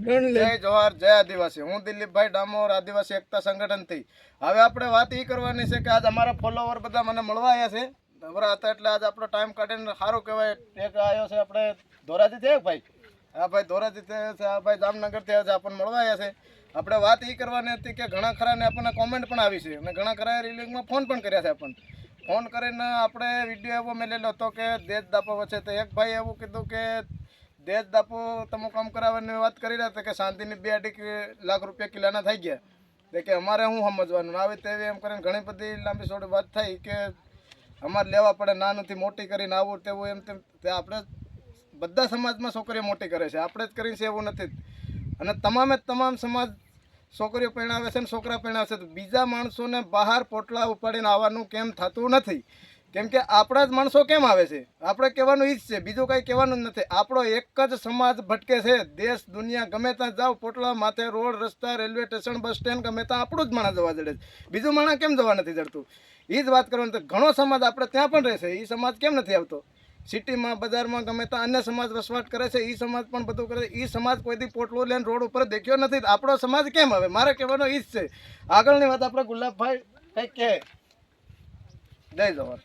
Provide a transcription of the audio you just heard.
જય જોહાર, જય આદિવાસી। હું દિલીપભાઈ ડામોર, આદિવાસી એકતા સંગઠનથી। હવે આપણે વાત એ કરવાની છે કે આજ અમારા ફોલોવર બધા મને મળવા આવ્યા છે નવરા હતા એટલે આજ આપણો ટાઈમ કાઢીને સારું કહેવાય। એક આવ્યો છે આપણે ધોરાજી છે ભાઈ, હા ભાઈ ધોરાજી છે, આ ભાઈ જામનગરથી આવ્યા છે, આપણને મળવા આવ્યા છે। આપણે વાત એ કરવાની હતી કે ઘણા ખરાને આપણને કોમેન્ટ પણ આવી છે અને ઘણા ખરા રિલિંગમાં ફોન પણ કર્યા છે। આપણને ફોન કરીને આપણે વિડીયો એવો મેલેલો હતો કે દેશ દાપો વચ્ચે, તો એક ભાઈ એવું કીધું કે દેશ દાપો તમે કામ કરાવવાની વાત કરી રહ્યા હતા કે શાંતિની 2-2.5 લાખ રૂપિયા કિલ્લાના થઈ ગયા, તો કે અમારે શું સમજવાનું આવે તેવી એમ કરીને ઘણી બધી લાંબી સોડી વાત થઈ કે અમારે લેવા પડે, નાનીથી મોટી કરીને આવું તેવું એમ તેમ। તે આપણે બધા સમાજમાં છોકરીઓ મોટી કરે છે, આપણે જ કરીને છે એવું નથી। અને તમામ સમાજ છોકરીઓ પરણાવે છે ને છોકરા પરણાવે છે, તો બીજા માણસોને બહાર પોટલા ઉપાડીને આવવાનું કેમ થતું નથી? કેમ કે આપણા જ માણસો કેમ આવે છે? આપણે કહેવાનું ઈ જ છે, બીજું કાંઈ કહેવાનું જ નથી। આપણો એક જ સમાજ ભટકે છે, દેશ દુનિયા ગમે ત્યાં જાઓ, પોટલા માથે, રોડ રસ્તા, રેલવે સ્ટેશન, બસ સ્ટેન્ડ, ગમે ત્યાં આપણું જ માણસ જવા જડે છે, બીજું માણસ કેમ જવા નથી જડતું? એ જ વાત કરવાની। તો ઘણો સમાજ આપણે ત્યાં પણ રહેશે, એ સમાજ કેમ નથી આવતો? સિટીમાં, બજારમાં, ગમે ત્યાં અન્ય સમાજ વસવાટ કરે છે, એ સમાજ પણ બધું કરે છે, એ સમાજ કોઈથી પોટલું લઈને રોડ ઉપર દેખ્યો નથી, આપણો સમાજ કેમ આવે? મારે કહેવાનો ઈ જ છે। આગળની વાત આપણે ગુલાબભાઈ કંઈક કહે। જય જવાહર।